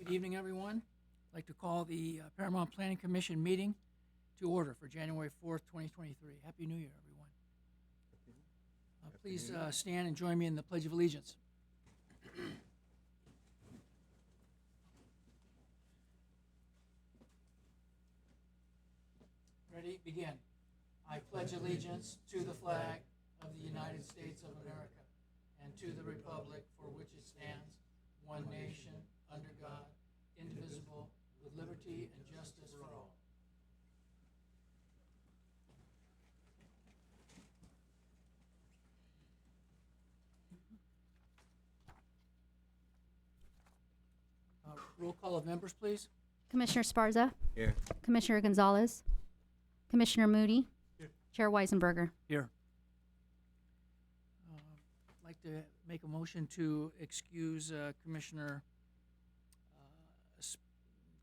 Good evening, everyone. I'd like to call the Paramount Planning Commission meeting to order for January 4th, 2023. Happy New Year, everyone. Please stand and join me in the Pledge of Allegiance. Ready? Begin. I pledge allegiance to the flag of the United States of America and to the republic for which it stands, one nation, under God, indivisible, with liberty and justice for all. Roll call of members, please. Commissioner Sparza. Here. Commissioner Gonzalez. Commissioner Moody. Here. Chair Weisenberger. Here. I'd like to make a motion to excuse Commissioner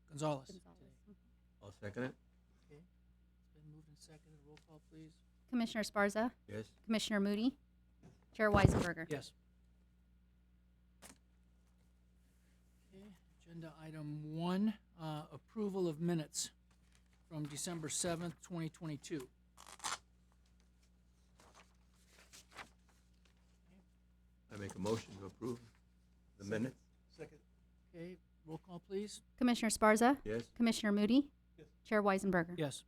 Gonzalez. today. I'll second it. Okay. It's been moved and seconded. Roll call, please. Commissioner Sparza. Yes. Commissioner Moody. Chair Weisenberger. Yes. Okay. Agenda item 1, approval of minutes from December 7th, 2022. I make a motion to approve the minutes. Second. Okay. Roll call, please. Commissioner Sparza. Yes. Commissioner Moody. Yes. Chair Weisenberger. Yes.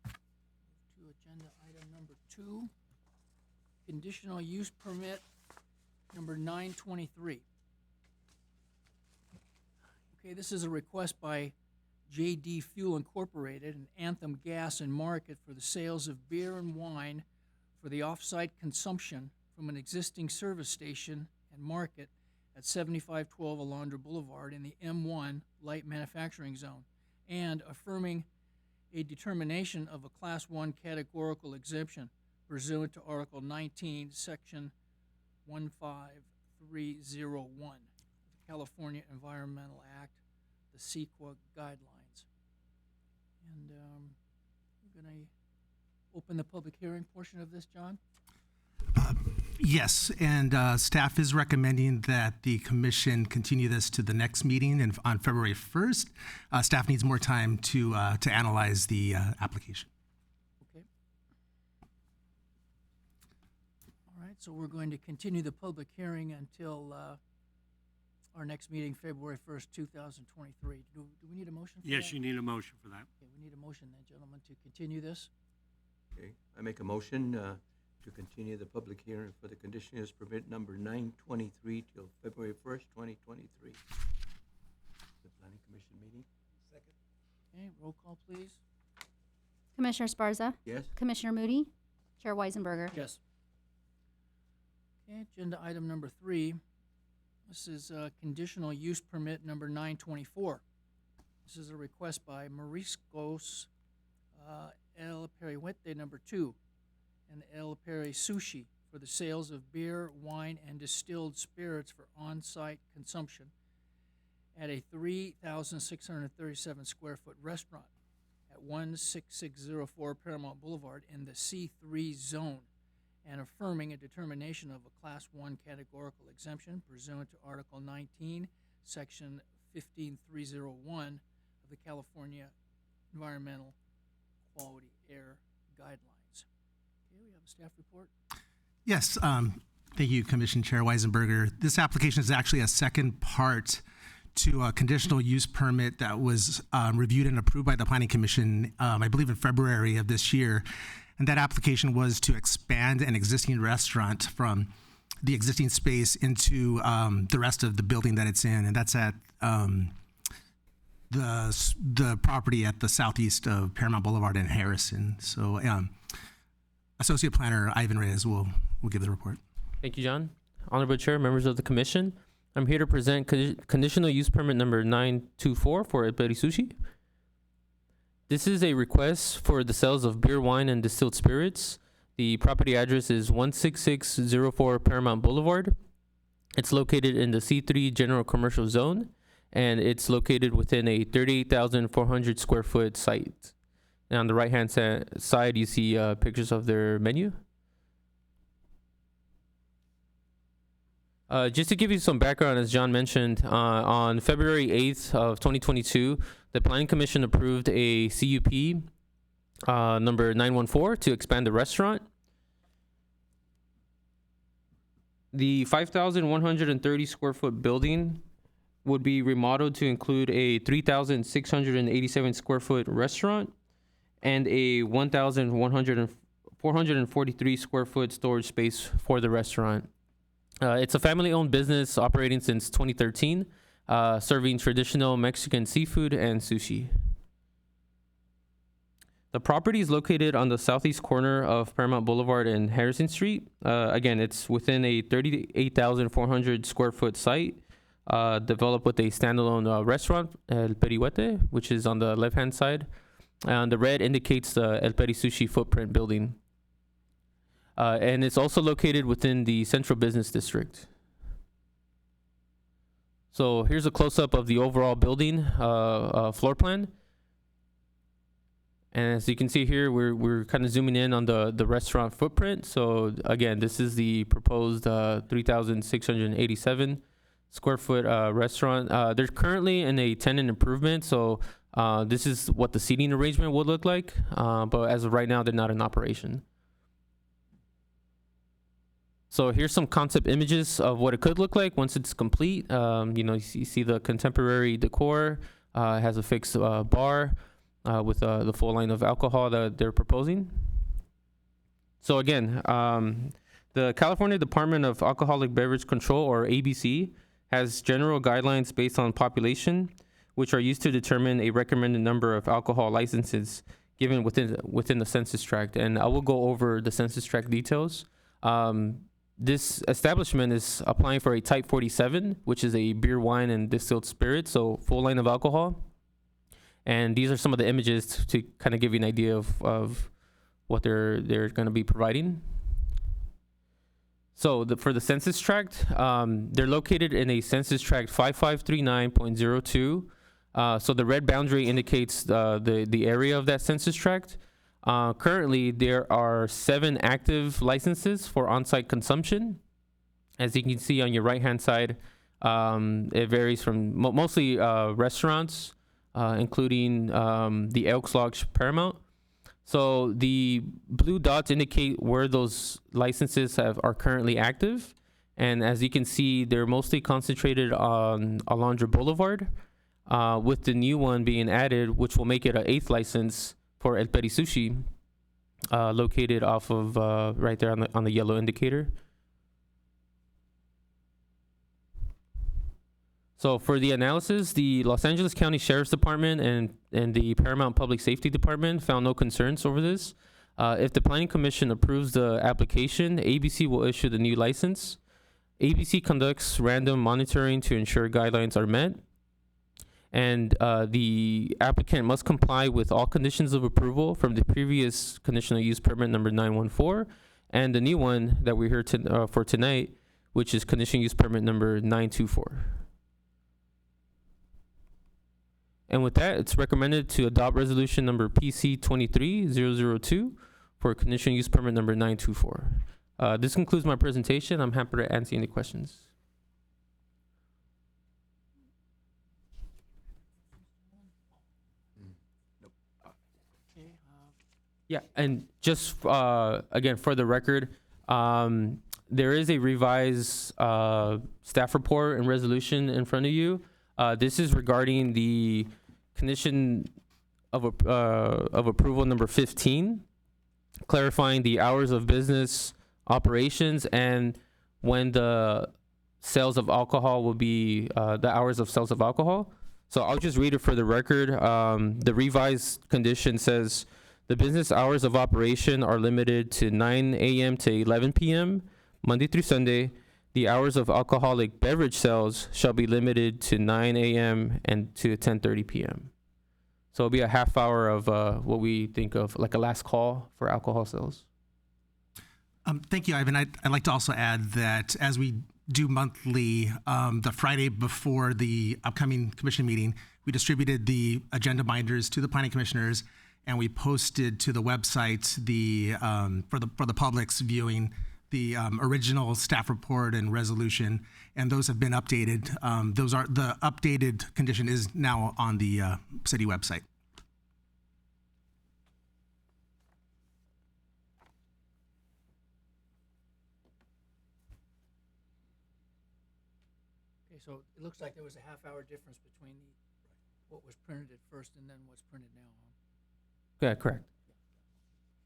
To agenda item number 2, conditional use permit number 923. Okay, this is a request by JD Fuel Incorporated and Anthem Gas and Market for the sales of beer and wine for the off-site consumption from an existing service station and market at 7512 Alondra Boulevard in the M1 Light Manufacturing Zone, and affirming a determination of a Class 1 categorical exemption pursuant to Article 19, Section 15301 of the California Environmental Act, the CEQA guidelines. And we're going to open the public hearing portion of this, John? Yes, and staff is recommending that the commission continue this to the next meeting and on February 1st. Staff needs more time to analyze the application. Okay. All right, so we're going to continue the public hearing until our next meeting, February 1st, 2023. Do we need a motion for that? Yes, you need a motion for that. Okay, we need a motion then, gentlemen, to continue this. Okay. I make a motion to continue the public hearing for the conditional use permit number 923 till February 1st, 2023. The Planning Commission meeting. Second. Okay, roll call, please. Commissioner Sparza. Yes. Commissioner Moody. Chair Weisenberger. Yes. Okay, agenda item number 3. This is conditional use permit number 924. This is a request by Mariscos El Perihuete number 2 and El Peri Sushi for the sales of beer, wine, and distilled spirits for on-site consumption at a 3,637 square foot restaurant at 16604 Paramount Boulevard in the C3 zone, and affirming a determination of a Class 1 categorical exemption pursuant to Article 19, Section 15301 of the California Environmental Quality Air Guidelines. Okay, we have a staff report. Yes, thank you, Commission Chair Weisenberger. This application is actually a second part to a conditional use permit that was reviewed and approved by the Planning Commission, I believe in February of this year. And that application was to expand an existing restaurant from the existing space into the rest of the building that it's in, and that's at the property at the southeast of Paramount Boulevard in Harrison. So Associate Planner Ivan Reyes will give the report. Thank you, John. Honorable Chair, members of the Commission, I'm here to present conditional use permit number 924 for El Peri Sushi. This is a request for the sales of beer, wine, and distilled spirits. The property address is 16604 Paramount Boulevard. It's located in the C3 General Commercial Zone, and it's located within a 38,400 square foot site. And on the right-hand side, you see pictures of their menu. Just to give you some background, as John mentioned, on February 8th of 2022, the Planning Commission approved a CUP number 914 to expand the restaurant. The 5,130 square foot building would be remodeled to include a 3,687 square foot restaurant and a 443 square foot storage space for the restaurant. It's a family-owned business operating since 2013, serving traditional Mexican seafood and sushi. The property is located on the southeast corner of Paramount Boulevard and Harrison Street. Again, it's within a 38,400 square foot site, developed with a standalone restaurant, El Perihuete, which is on the left-hand side. And the red indicates the El Peri Sushi footprint building. And it's also located within the Central Business District. So here's a close-up of the overall building floor plan. And as you can see here, we're kind of zooming in on the restaurant footprint. So again, this is the proposed 3,687 square foot restaurant. They're currently in a tenant improvement, so this is what the seating arrangement would look like. But as of right now, they're not in operation. So here's some concept images of what it could look like once it's complete. You see the contemporary decor. It has a fixed bar with the full line of alcohol that they're proposing. So again, the California Department of Alcoholic Beverage Control, or ABC, has general guidelines based on population, which are used to determine a recommended number of alcohol licenses given within the census tract. And I will go over the census tract details. This establishment is applying for a Type 47, which is a beer, wine, and distilled spirit, so full line of alcohol. And these are some of the images to kind of give you an idea of what they're going to be providing. So for the census tract, they're located in a census tract 5539.02. So the red boundary indicates the area of that census tract. Currently, there are 7 active licenses for on-site consumption. As you can see on your right-hand side, it varies from mostly restaurants, including the Elks Lodge Paramount. So the blue dots indicate where those licenses are currently active. And as you can see, they're mostly concentrated on Alondra Boulevard, with the new one being added, which will make it an 8th license for El Peri Sushi, located off of right there on the yellow indicator. So for the analysis, the Los Angeles County Sheriff's Department and the Paramount Public Safety Department found no concerns over this. If the Planning Commission approves the application, ABC will issue the new license. ABC conducts random monitoring to ensure guidelines are met. And the applicant must comply with all conditions of approval from the previous conditional use permit number 914 and the new one that we're here for tonight, which is conditional use permit number 924. And with that, it's recommended to adopt resolution number PC 23-002 for conditional use permit number 924. This concludes my presentation. I'm happy to answer any questions. Yeah, and just again, for the record, there is a revised staff report and resolution in front of you. This is regarding the condition of approval number 15, clarifying the hours of business operations and when the sales of alcohol will be, the hours of sales of alcohol. So I'll just read it for the record. The revised condition says, the business hours of operation are limited to 9 a.m. to 11 p.m., Monday through Sunday. The hours of alcoholic beverage sales shall be limited to 9 a.m. and to 10:30 p.m. So it'll be a half hour of what we think of like a last call for alcohol sales. Thank you, Ivan. I'd like to also add that as we do monthly, the Friday before the upcoming commission meeting, we distributed the agenda binders to the planning commissioners, and we posted to the website the for the public's viewing the original staff report and resolution, and those have been updated. The updated condition is now on the city website. Okay, so it looks like there was a half-hour difference between what was printed at first and then what's printed now, huh? Yeah, correct.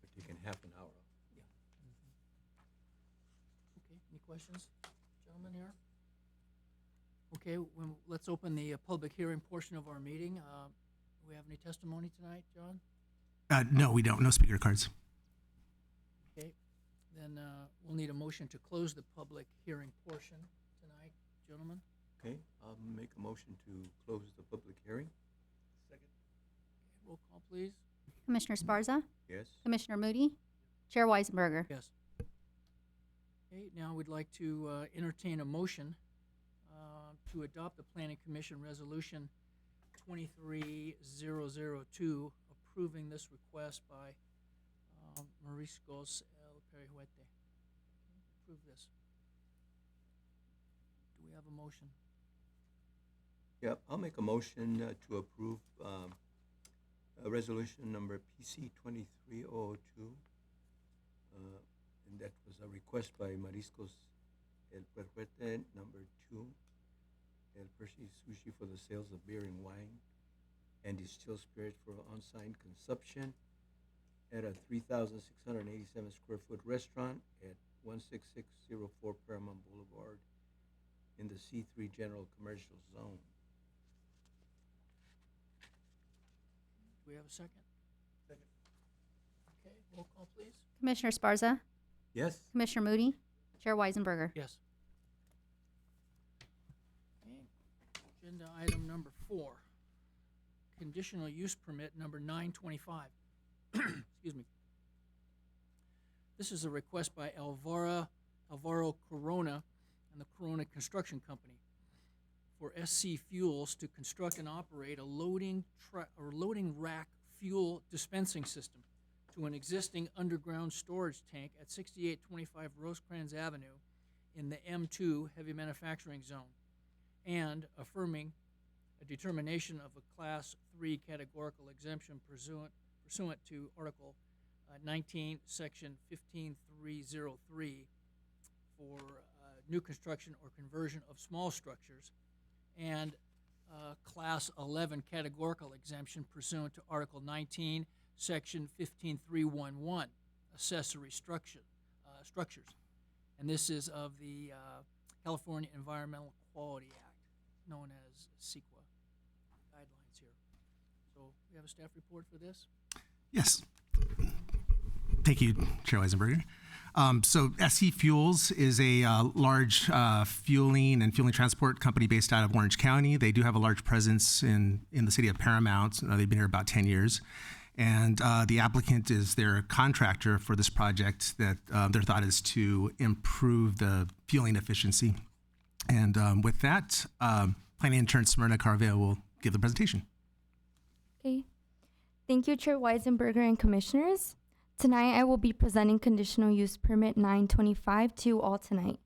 We're taking half an hour. Okay, any questions, gentlemen here? Okay, let's open the public hearing portion of our meeting. Do we have any testimony tonight, John? No, we don't. No speaker cards. Okay, then we'll need a motion to close the public hearing portion tonight, gentlemen. Okay, I'll make a motion to close the public hearing. Okay, roll call, please. Commissioner Sparza, Yes? Commissioner Moody, Chair Weisenberger. Yes. Okay, now we'd like to entertain a motion to adopt the Planning Commission Resolution 23002, approving this request by Mariscos El Perihuete. Approve this. Do we have a motion? Yep, I'll make a motion to approve resolution number PC 23002. And that was a request by Mariscos El Perihuete, number 2, El Percy Sushi, for the sales of beer and wine and distilled spirits for on-site consumption at a 3,687 square foot restaurant at 16604 Paramount Boulevard in the C3 General Commercial Zone. Do we have a second? Second. Okay, roll call, please. Commissioner Sparza, Yes? Commissioner Moody, Chair Weisenberger. Yes. Okay. Agenda item number 4, conditional use permit number 925. Excuse me. This is a request by Alvaro Corona and the Corona Construction Company for SC Fuels to construct and operate a loading rack fuel dispensing system to an existing underground storage tank at 6825 Rosecrans Avenue in the M2 heavy manufacturing zone, and affirming a determination of a Class 3 categorical exemption pursuant to Article 19, Section 15303 for new construction or conversion of small structures, and Class 11 categorical exemption pursuant to Article 19, Section 15311, accessory structures. And this is of the California Environmental Quality Act, known as CEQA guidelines here. So we have a staff report for this? Yes. Thank you, Chair Weisenberger. So SC Fuels is a large fueling and fueling transport company based out of Orange County. They do have a large presence in the city of Paramount. They've been here about 10 years. And the applicant is their contractor for this project that their thought is to improve the fueling efficiency. And with that, Planning Intern Smyrna Carveo will give the presentation. Okay. Thank you, Chair Weisenberger and Commissioners. Tonight, I will be presenting Conditional Use Permit 925 to you all tonight.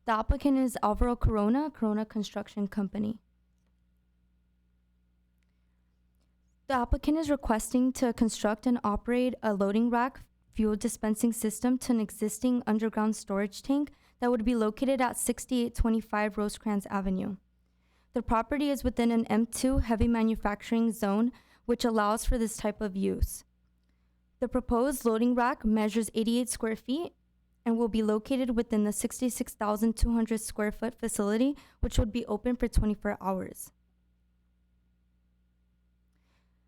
The applicant is Alvaro Corona, Corona Construction Company. The applicant is requesting to construct and operate a loading rack fuel dispensing system to an existing underground storage tank that would be located at 6825 Rosecrans Avenue. The property is within an M2 heavy manufacturing zone, which allows for this type of use. The proposed loading rack measures 88 square feet and will be located within the 66,200 square foot facility, which would be open for 24 hours.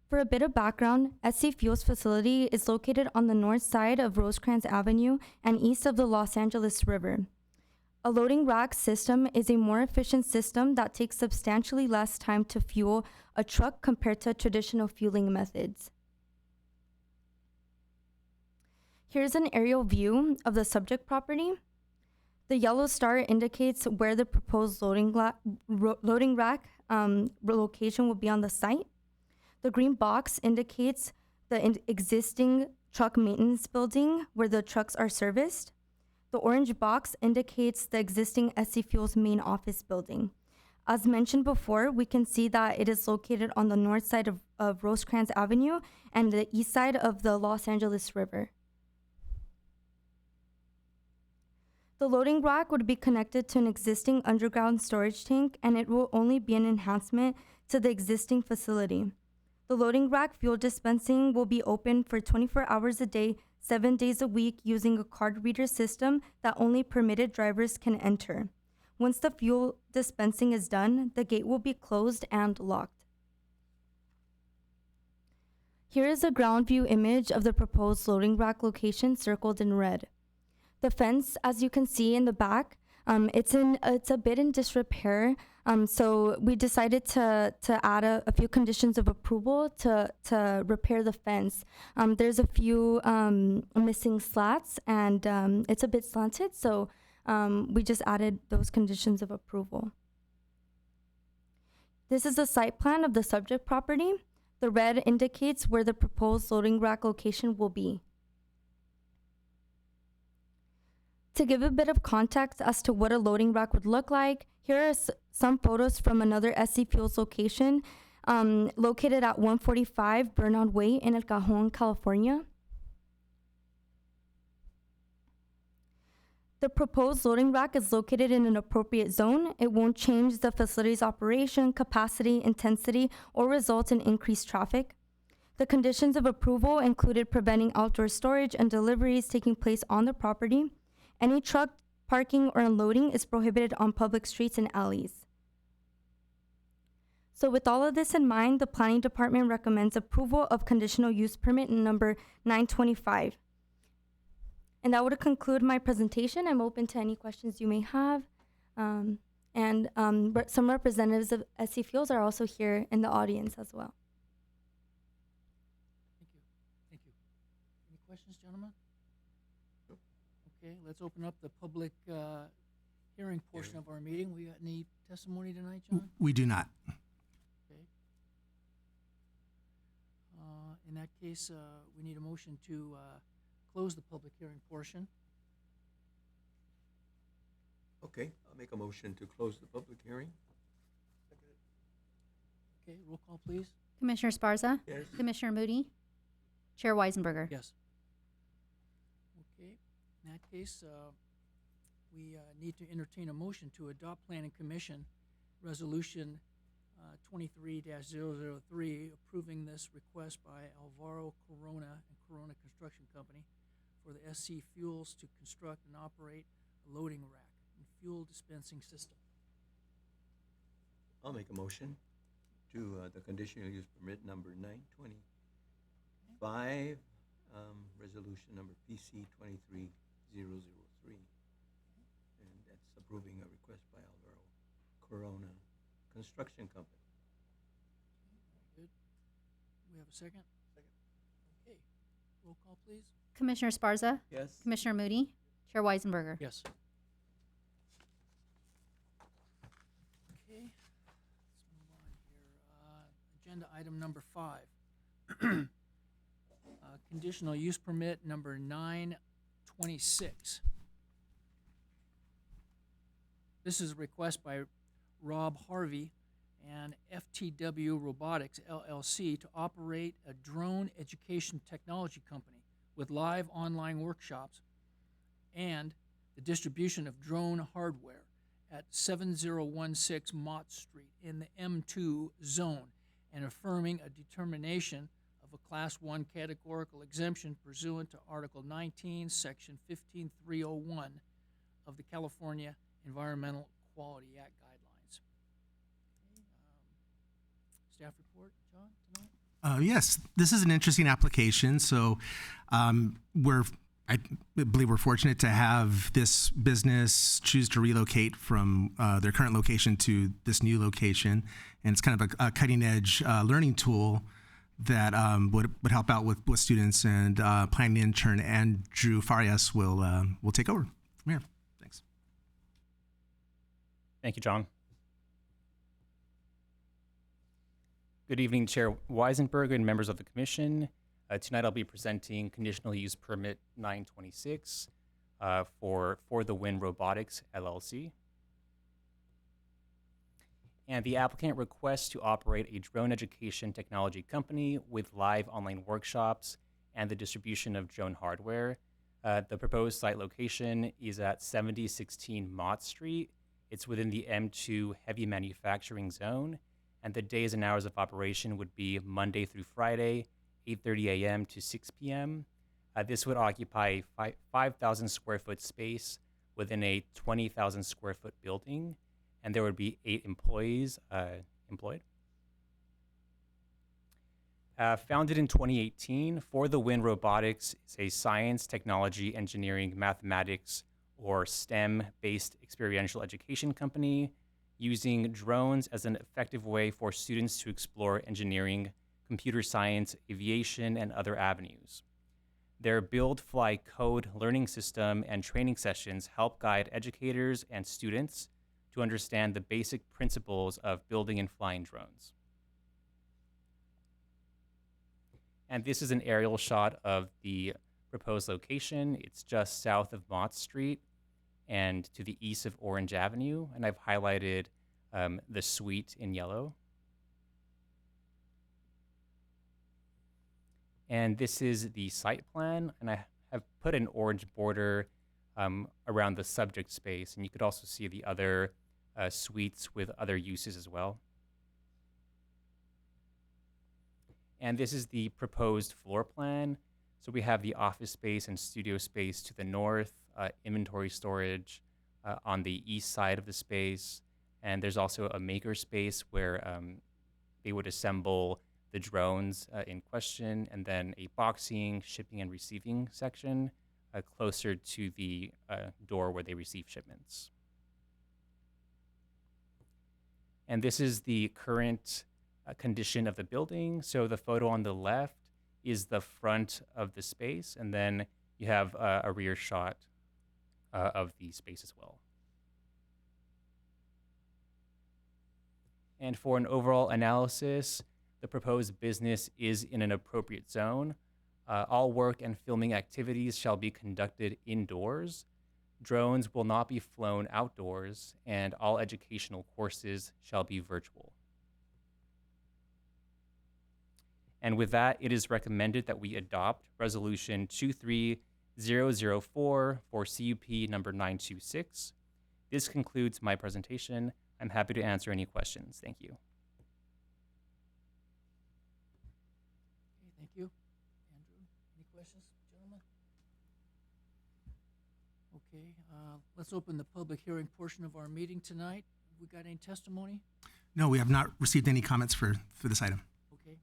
For a bit of background, SC Fuels facility is located on the north side of Rosecrans Avenue and east of the Los Angeles River. A loading rack system is a more efficient system that takes substantially less time to fuel a truck compared to traditional fueling methods. Here's an aerial view of the subject property. The yellow star indicates where the proposed loading rack location will be on the site. The green box indicates the existing truck maintenance building where the trucks are serviced. The orange box indicates the existing SC Fuels main office building. As mentioned before, we can see that it is located on the north side of Rosecrans Avenue and the east side of the Los Angeles River. The loading rack would be connected to an existing underground storage tank, and it will only be an enhancement to the existing facility. The loading rack fuel dispensing will be open for 24 hours a day, 7 days a week, using a card reader system that only permitted drivers can enter. Once the fuel dispensing is done, the gate will be closed and locked. Here is a ground view image of the proposed loading rack location circled in red. The fence, as you can see in the back, it's a bit in disrepair. So we decided to add a few conditions of approval to repair the fence. There's a few missing slats, and it's a bit slanted. So we just added those conditions of approval. This is the site plan of the subject property. The red indicates where the proposed loading rack location will be. To give a bit of context as to what a loading rack would look like, here are some photos from another SC Fuels location located at 145 Bernard Way in El Cajon, California. The proposed loading rack is located in an appropriate zone. It won't change the facility's operation, capacity, intensity, or result in increased traffic. The conditions of approval included preventing outdoor storage and deliveries taking place on the property. Any truck parking or unloading is prohibited on public streets and alleys. So with all of this in mind, the Planning Department recommends approval of conditional use permit number 925. And that would conclude my presentation. I'm open to any questions you may have. Some representatives of SC Fuels are also here in the audience as well. Thank you. Thank you. Any questions, gentlemen? Okay, let's open up the public hearing portion of our meeting. We got any testimony tonight, John? We do not. Okay. In that case, we need a motion to close the public hearing portion. Okay, I'll make a motion to close the public hearing. Okay, roll call, please. Commissioner Sparza? Yes. Commissioner Moody? Chair Weisenberger? Yes. Okay, in that case, we need to entertain a motion to adopt Planning Commission Resolution 23-003, approving this request by Alvaro Corona and Corona Construction Company for the SC Fuels to construct and operate a loading rack and fuel dispensing system. I'll make a motion to the conditional use permit number 925, resolution number PC 23003. And that's approving a request by Alvaro Corona Construction Company. Good. We have a second? Second. Okay, roll call, please. Commissioner Sparza? Yes. Commissioner Moody? Chair Weisenberger? Yes. Okay, let's move on here. Agenda item number 5. Conditional use permit number 926. This is a request by Rob Harvey and FTW Robotics LLC to operate a drone education technology company with live online workshops and the distribution of drone hardware at 7016 Mott Street in the M2 zone, and affirming a determination of a Class 1 categorical exemption pursuant to Article 19, Section 15301 of the California Environmental Quality Act guidelines. Okay, staff report, John, tonight? Yes, this is an interesting application. So I believe we're fortunate to have this business choose to relocate from their current location to this new location. And it's kind of a cutting edge learning tool that would help out with students. And planning intern Andrew Farias will take over from here. Thanks. Thank you, John. Good evening, Chair Weisenberger and members of the Commission. Tonight I'll be presenting conditional use permit 926. for the Wind Robotics LLC. And the applicant requests to operate a drone education technology company with live online workshops and the distribution of drone hardware. The proposed site location is at 7016 Mott Street. It's within the M2 heavy manufacturing zone, and the days and hours of operation would be Monday through Friday, 8:30 a.m. to 6 p.m. This would occupy 5,000 square foot space within a 20,000 square foot building, and there would be 8 employees employed. Founded in 2018, For the Wind Robotics is a science, technology, engineering, mathematics, or STEM-based experiential education company using drones as an effective way for students to explore engineering, computer science, aviation, and other avenues. Their Build, Fly, Code learning system and training sessions help guide educators and students to understand the basic principles of building and flying drones. And this is an aerial shot of the proposed location. It's just south of Mott Street and to the east of Orange Avenue, and I've highlighted the suite in yellow. And this is the site plan, and I have put an orange border around the subject space, and you could also see the other suites with other uses as well. And this is the proposed floor plan. So we have the office space and studio space to the north, inventory storage on the east side of the space, and there's also a maker space where they would assemble the drones in question, and then a boxing, shipping, and receiving section closer to the door where they receive shipments. And this is the current condition of the building. So the photo on the left is the front of the space, and then you have a rear shot of the space as well. And for an overall analysis, the proposed business is in an appropriate zone. All work and filming activities shall be conducted indoors. Drones will not be flown outdoors, and all educational courses shall be virtual. And with that, it is recommended that we adopt Resolution 23004 for CUP number 926. This concludes my presentation. I'm happy to answer any questions. Thank you. Okay, thank you. Andrew, any questions, gentlemen? Okay, let's open the public hearing portion of our meeting tonight. We got any testimony? No, we have not received any comments for this item. Okay,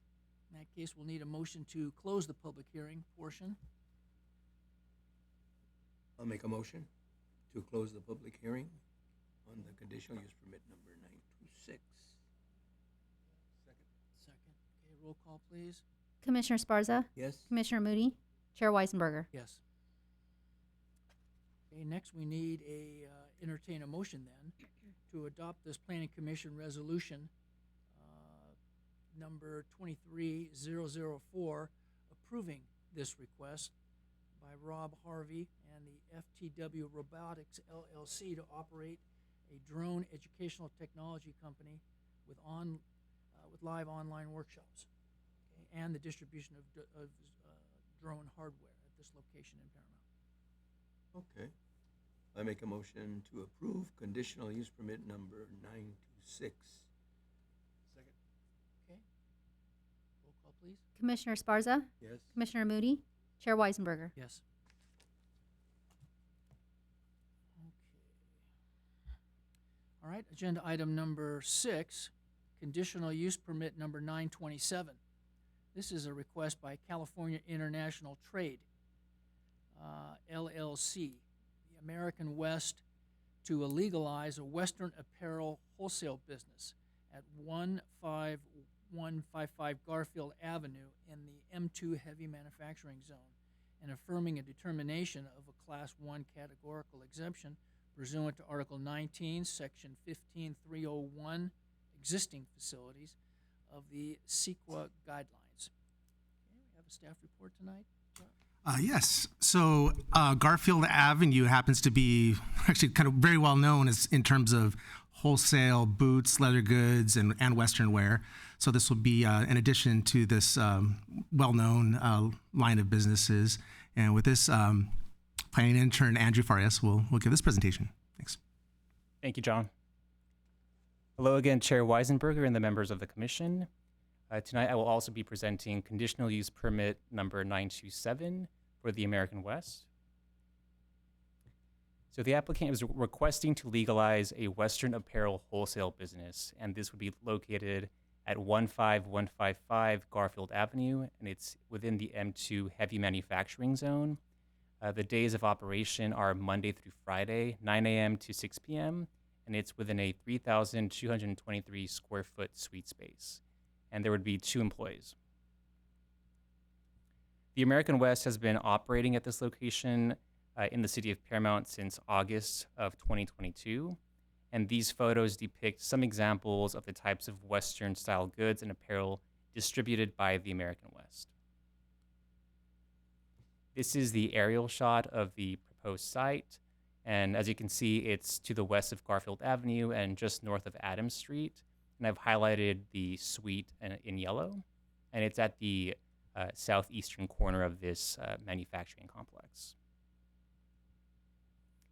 in that case, we'll need a motion to close the public hearing portion. I'll make a motion to close the public hearing on the conditional use permit number 926. Second, okay, roll call, please. Commissioner Sparza, Yes? Commissioner Moody, Chair Weisenberger. Yes. Okay, next we need entertain a motion then to adopt this planning commission resolution number 23004, approving this request by Rob Harvey and the FTW Robotics LLC to operate a drone educational technology company with live online workshops, okay, and the distribution of drone hardware at this location in Paramount. Okay. I make a motion to approve conditional use permit number 926. Okay. Roll call, please. Commissioner Sparza, Yes? Commissioner Moody, Chair Weisenberger. Yes. Okay. All right, agenda item number 6, conditional use permit number 927. This is a request by California International Trade, LLC, the American West, to legalize a Western apparel wholesale business at 15155 Garfield Avenue in the M2 heavy manufacturing zone, and affirming a determination of a Class 1 categorical exemption pursuant to Article 19, Section 15301, existing facilities of the CEQA guidelines. Okay, we have a staff report tonight. Yes. So Garfield Avenue happens to be actually kind of very well known as in terms of wholesale boots, leather goods, and Western wear. So this will be in addition to this well-known line of businesses. And with this, planning intern Andrew Farias will give this presentation. Thanks. Thank you, John. Hello again, Chair Weisenberger and the members of the Commission. Tonight, I will also be presenting conditional use permit number 927 for the American West. So the applicant is requesting to legalize a Western apparel wholesale business, and this would be located at 15155 Garfield Avenue, and it's within the M2 heavy manufacturing zone. The days of operation are Monday through Friday, 9 a.m. to 6 p.m., and it's within a 3,223 square foot suite space. And there would be 2 employees. The American West has been operating at this location in the city of Paramount since August of 2022. And these photos depict some examples of the types of Western style goods and apparel distributed by the American West. This is the aerial shot of the proposed site. And as you can see, it's to the west of Garfield Avenue and just north of Adams Street. And I've highlighted the suite in yellow. And it's at the southeastern corner of this manufacturing complex.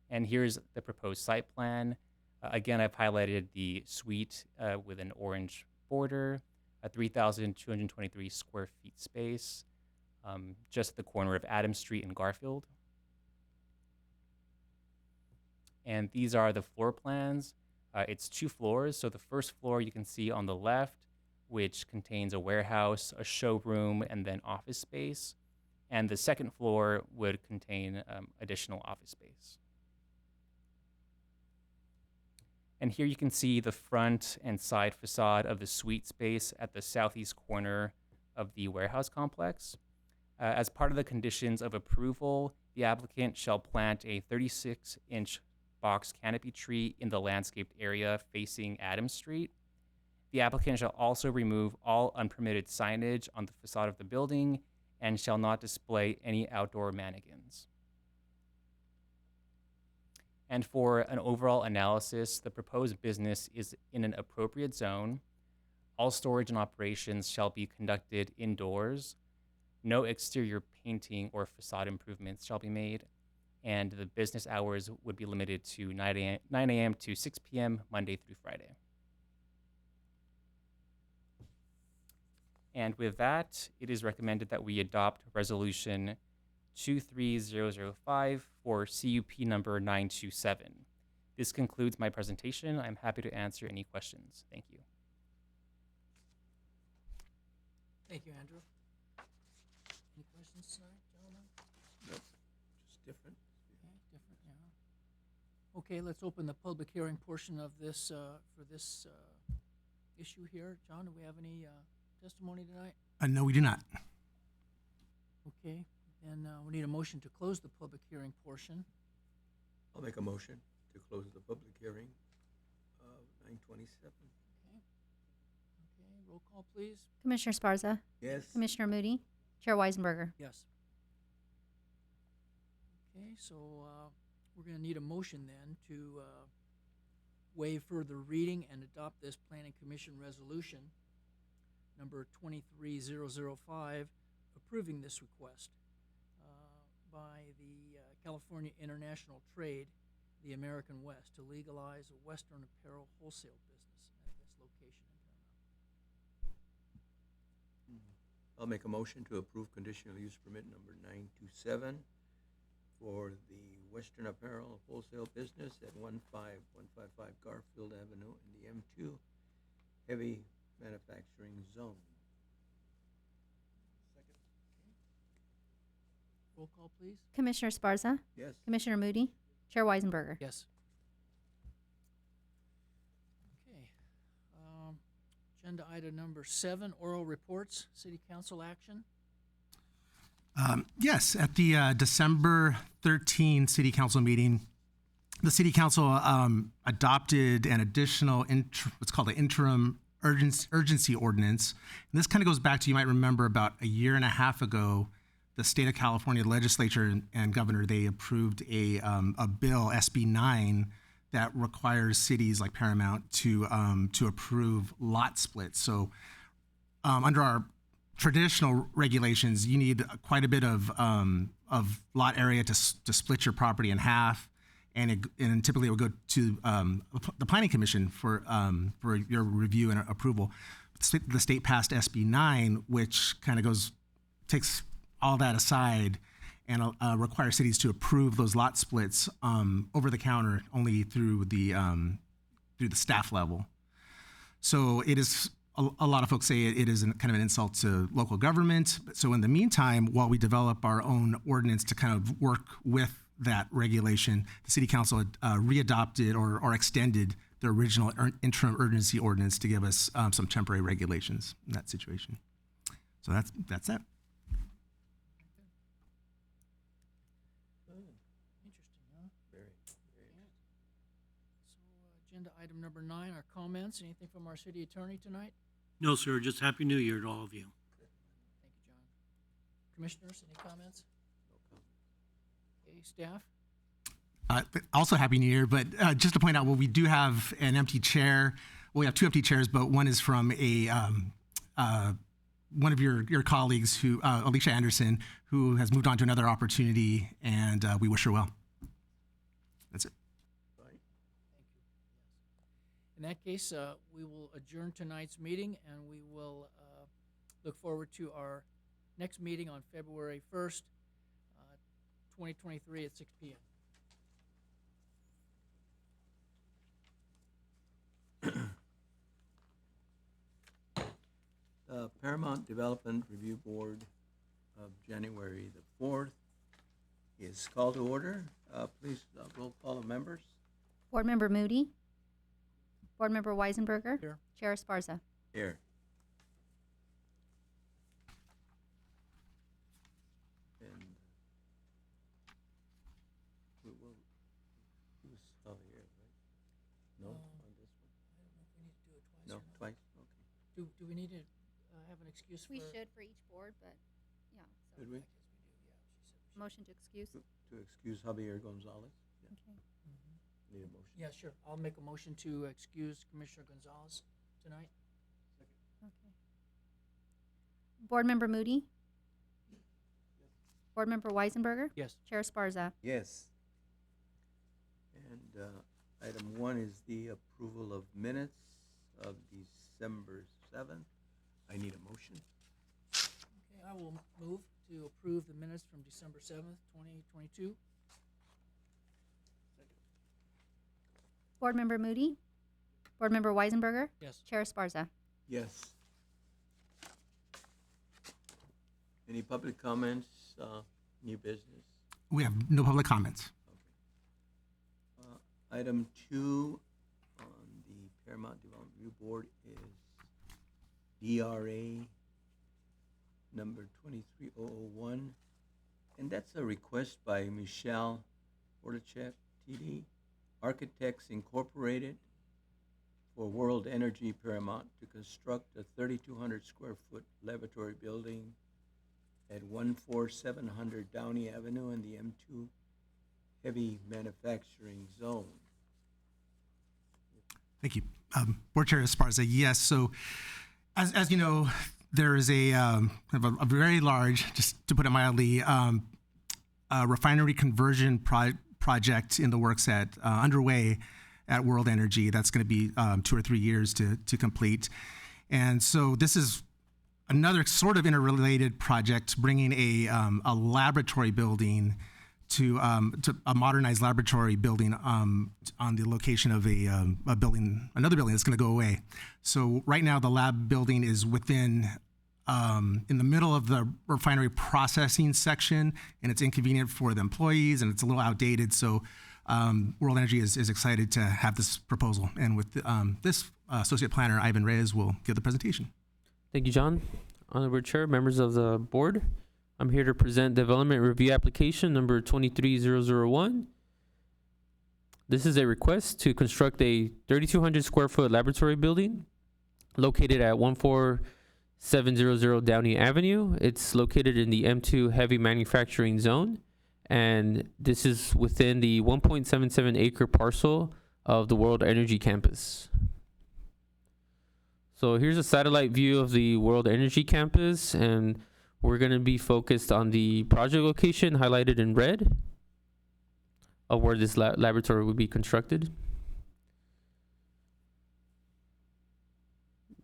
And here's the proposed site plan. Again, I've highlighted the suite with an orange border, a 3,223 square feet space, just at the corner of Adams Street and Garfield. And these are the floor plans. It's 2 floors. So the first floor you can see on the left, which contains a warehouse, a showroom, and then office space. And the second floor would contain additional office space. And here you can see the front and side facade of the suite space at the southeast corner of the warehouse complex. As part of the conditions of approval, the applicant shall plant a 36-inch box canopy tree in the landscaped area facing Adams Street. The applicant shall also remove all unpermitted signage on the facade of the building and shall not display any outdoor mannequins. And for an overall analysis, the proposed business is in an appropriate zone. All storage and operations shall be conducted indoors. No exterior painting or facade improvements shall be made. And the business hours would be limited to 9 a.m. to 6 p.m. Monday through Friday. And with that, it is recommended that we adopt Resolution 23005 for CUP number 927. This concludes my presentation. I'm happy to answer any questions. Thank you. Thank you, Andrew. Any questions tonight, gentlemen? Nope, just different. Okay, different, yeah. Okay, let's open the public hearing portion of this, for this issue here. John, do we have any testimony tonight? No, we do not. Okay, then we need a motion to close the public hearing portion. I'll make a motion to close the public hearing of 927. Okay, roll call, please. Commissioner Sparza, Yes. Commissioner Moody, Chair Weisenberger. Yes. Okay, so we're going to need a motion then to waive further reading and adopt this Planning Commission resolution number 23005, approving this request by the California International Trade, the American West, to legalize a Western apparel wholesale business at this location in Paramount. I'll make a motion to approve conditional use permit number 927 for the Western Apparel Wholesale Business at 15155 Garfield Avenue in the M2 Heavy Manufacturing Zone. Second. Roll call, please. Commissioner Sparza, Yes. Commissioner Moody, Chair Weisenberger. Yes. Okay. Agenda item number 7, oral reports, city council action. Yes, at the December 13 City Council meeting, the City Council adopted an additional, what's called an interim urgency ordinance. And this kind of goes back to, you might remember, about a year and a half ago, the state of California legislature and governor, they approved a bill, SB 9, that requires cities like Paramount to approve lot splits. So under our traditional regulations, you need quite a bit of lot area to split your property in half, and typically it would go to the Planning Commission for your review and approval. The state passed SB 9, which kind of takes all that aside and requires cities to approve those lot splits over the counter only through the staff level. So it is. A lot of folks say it is kind of an insult to local government. So in the meantime, while we develop our own ordinance to kind of work with that regulation, the City Council had readopted or extended the original interim urgency ordinance to give us some temporary regulations in that situation. So that's that. Interesting, huh? Very. So, agenda item number 9, our comments. Anything from our city attorney tonight? No, sir, just Happy New Year to all of you. Thank you, John. Commissioners, any comments? Okay, staff? Also, Happy New Year. But just to point out, well, we do have an empty chair. Well, we have 2 empty chairs, but one is from one of your colleagues, Alicia Anderson, who has moved on to another opportunity, and we wish her well. That's it. In that case, we will adjourn tonight's meeting, and we will look forward to our next meeting on February 1st, 2023 at 6 p.m. The Paramount Development Review Board of January the 4th is called to order. Please, roll call of members. Board Member Moody. Board Member Weisenberger. Here. Chair Esparza. Here. And we will, who's Javier, right? No, on this one? I don't know if we need to do it twice No, or not. twice, okay. Do we need to have an excuse for? for each board, but yeah. Did we? I guess we do, yeah. She said we should. Motion to excuse. To excuse Javier Gonzalez? Yeah. Okay. Need a motion? Yeah, sure. I'll make a motion to excuse Commissioner Gonzalez tonight. Okay. Board Member Moody. Board Member Weisenberger. Yes. Chair Esparza. Yes. And item 1 is the approval of minutes of December 7th. I need a motion. Okay, I will move to approve the minutes from December 7th, 2022. Board Member Moody. Board Member Weisenberger. Yes. Chair Esparza. Yes. Any public comments, new business? We have no public comments. Item 2 on the Paramount Development Review Board is DRA number 23001. And that's a request by Michelle Hortachek, TD, Architects Incorporated, for World Energy Paramount to construct a 3,200 square foot laboratory building at 14700 Downey Avenue in the M2 heavy manufacturing zone. Thank you. Board Chair Esparza, yes. So as you know, there is a very large, just to put it mildly, refinery conversion project in the works underway at World Energy. That's going to be 2 or 3 years to complete. And so this is another sort of interrelated project, bringing a laboratory building to a modernized laboratory building on the location of a building, another building that's going to go away. So right now the lab building is within in the middle of the refinery processing section, and it's inconvenient for the employees, and it's a little outdated. So World Energy is excited to have this proposal. And with this, Associate Planner Ivan Reyes will give the presentation. Thank you, John. Honorable Chair, members of the board, I'm here to present Development Review Application number 23001. This is a request to construct a 3,200 square foot laboratory building located at 700 Downey Avenue. It's located in the M2 heavy manufacturing zone, and this is within the 1.77 acre parcel of the World Energy Campus. So here's a satellite view of the World Energy Campus, and we're going to be focused on the project location highlighted in red of where this laboratory will be constructed.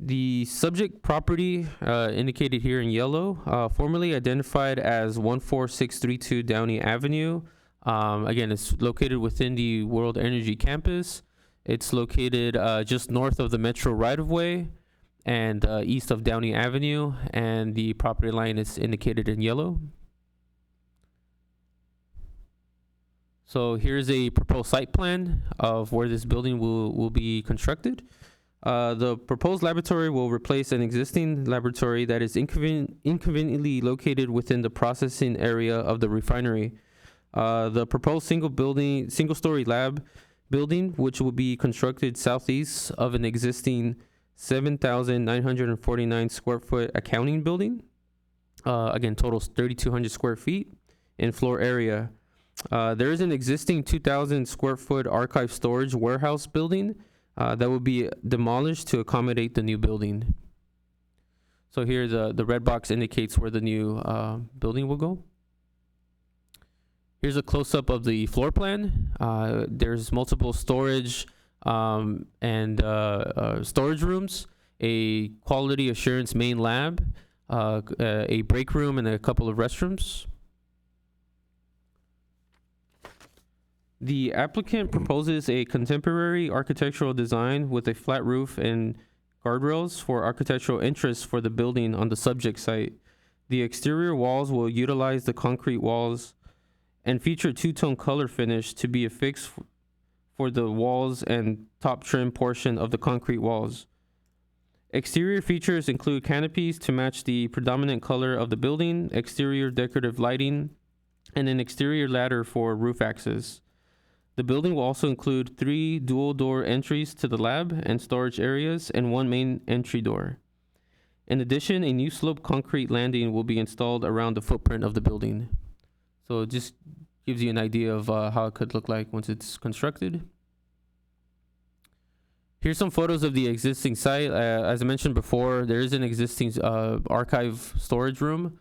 The subject property indicated here in yellow, formerly identified as 14632 Downey Avenue. Again, it's located within the World Energy Campus. It's located just north of the Metro right-of-way and east of Downey Avenue, and the property line is indicated in yellow. So here's a proposed site plan of where this building will be constructed. The proposed laboratory will replace an existing laboratory that is inconveniently located within the processing area of the refinery. The proposed single-story lab building, which will be constructed southeast of an existing 7,949 square foot accounting building. Again, totals 3,200 square feet in floor area. There is an existing 2,000 square foot archive storage warehouse building that will be demolished to accommodate the new building. So here the red box indicates where the new building will go. Here's a close-up of the floor plan. There's multiple storage and storage rooms, a quality assurance main lab, a break room, and a couple of restrooms. The applicant proposes a contemporary architectural design with a flat roof and guardrails for architectural interests for the building on the subject site. The exterior walls will utilize the concrete walls and feature two-tone color finish to be affixed for the walls and top trim portion of the concrete walls. Exterior features include canopies to match the predominant color of the building, exterior decorative lighting, and an exterior ladder for roof access. The building will also include 3 dual-door entries to the lab and storage areas and 1 main entry door. In addition, a new slope concrete landing will be installed around the footprint of the building. So it just gives you an idea of how it could look like once it's constructed. Here's some photos of the existing site. As I mentioned before, there is an existing archive storage room.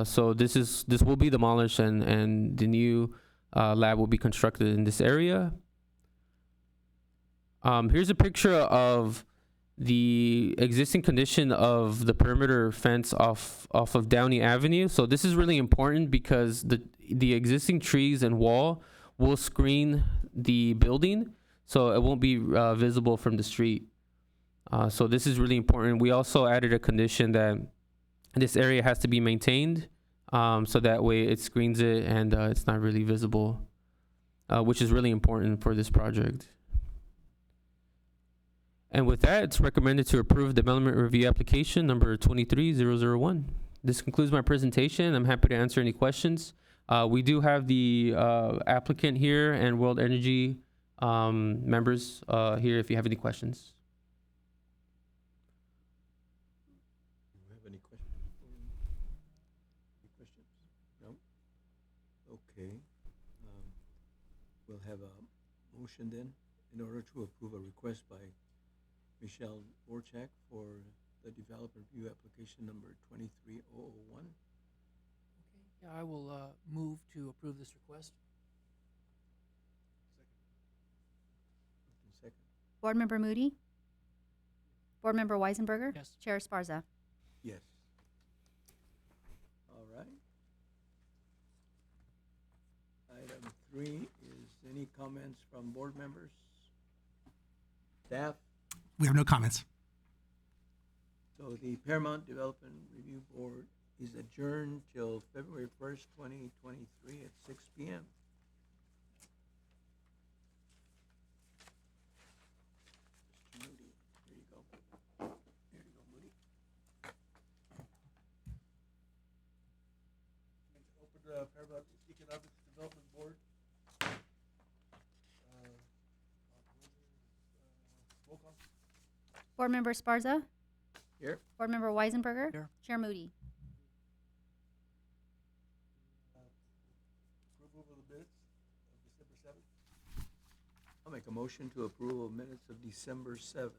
So this will be demolished, and the new lab will be constructed in this area. Here's a picture of the existing condition of the perimeter fence off of Downey Avenue. So this is really important because the existing trees and wall will screen the building, so it won't be visible from the street. So this is really important. We also added a condition that this area has to be maintained, so that way it screens it and it's not really visible, which is really important for this project. And with that, it's recommended to approve development review application number 23001. This concludes my presentation. I'm happy to answer any questions. We do have the applicant here and World Energy members here if you have any questions. Do you have any questions? Any questions? No? Okay. We'll have a motion then in order to approve a request by Michelle Borchak for the development review application number 23001. Yeah, I will move to approve this request. Second. Board Member Moody? Board Member Weisenberger? Yes. Chair Esparza? Yes. All right. Item 3 is any comments from board members? Staff? We have no comments. So the Paramount Development Review Board is adjourned till February 1st, 2023 at 6 p.m. Mr. Moody, here you go. Here you go, Moody. Open the Paramount Economic Development Board. Roll call. Board Member Esparza? Here. Board Member Weisenberger. Here. Chair Moody. Approval of the minutes of December 7th. I'll make a motion to approve of minutes of December 7th.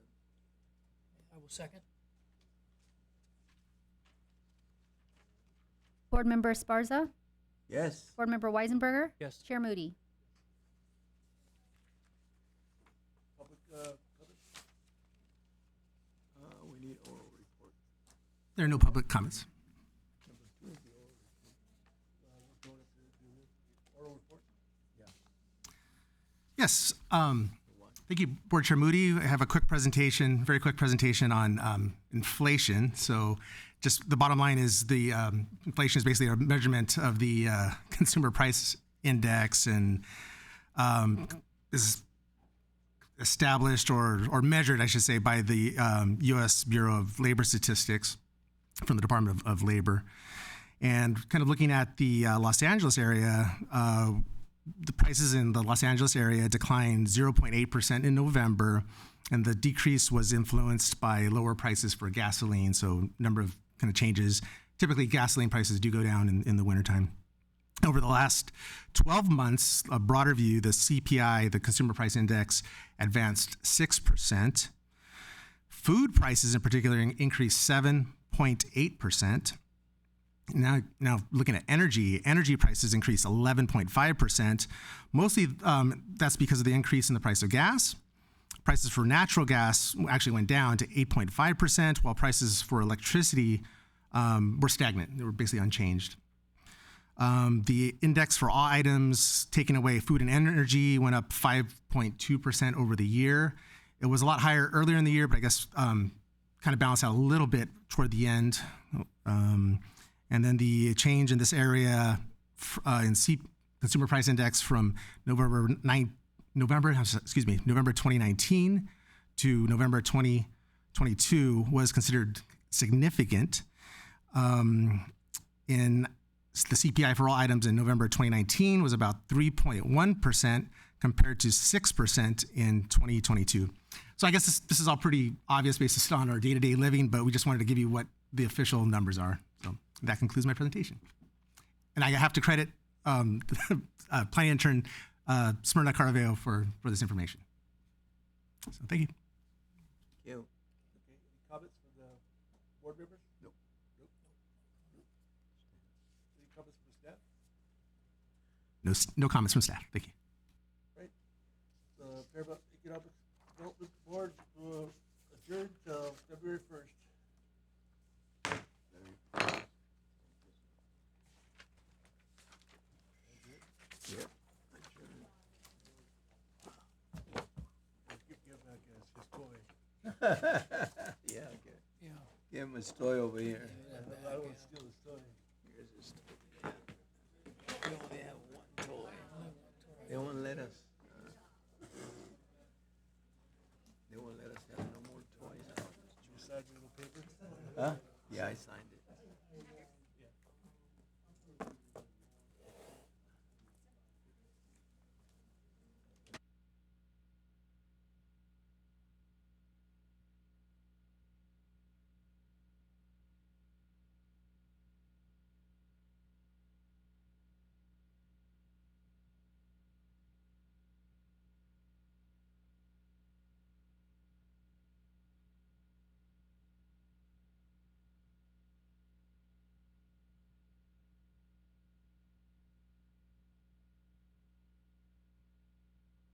I will second. Board Member Esparza. Yes. Board Member Weisenberger. Yes. Chair Moody. Public, comments? We need oral report. There are no public comments. Number 2 is the oral report. We're going to do the oral report. Yes. Thank you, Board Chair Moody. I have a quick presentation, very quick presentation on inflation. So just the bottom line is the inflation is basically a measurement of the consumer price index and is established or measured, I should say, by the U.S. Bureau of Labor Statistics from the Department of Labor. And kind of looking at the Los Angeles area, the prices in the Los Angeles area declined 0.8% in November, and the decrease was influenced by lower prices for gasoline. So number of kind of changes. Typically, gasoline prices do go down in the wintertime. Over the last 12 months, a broader view, the CPI, the Consumer Price Index, advanced 6%. Food prices in particular increased 7.8%. Now looking at energy prices increased 11.5%. Mostly that's because of the increase in the price of gas. Prices for natural gas actually went down to 8.5%, while prices for electricity were stagnant. They were basically unchanged. The index for all items, taking away food and energy, went up 5.2% over the year. It was a lot higher earlier in the year, but I guess kind of balanced out a little bit toward the end. And then the change in this area in Consumer Price Index from November 2019 to November 2022 was considered significant. In the CPI for all items in November 2019 was about 3.1% compared to 6% in 2022. So I guess this is all pretty obvious based on our day-to-day living, but we just wanted to give you what the official numbers are. So that concludes my presentation. And I have to credit planning intern Smyrna Caraveo for this information. So thank you. Thank you. Okay, any comments from the board members? Nope. Nope. Any comments from the staff? No comments from staff. Thank you. Right. The Paramount Economic Development Board adjourned till February 1st. Yep. Give that guy his toy. Yeah, okay. Yeah. Give him his toy over here. I don't want to steal his